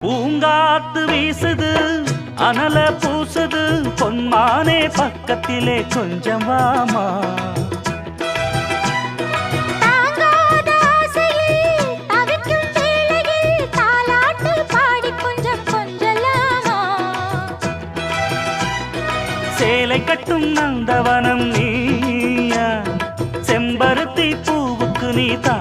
பூங்காத்து வீசுது அனல பூசுது பொன்மானே பக்கத்திலே கொஞ்சம் வாமா. சேலை கட்டும் நந்தவனம் நீயா, செம்பருத்தி பூவுக்கு நீ தா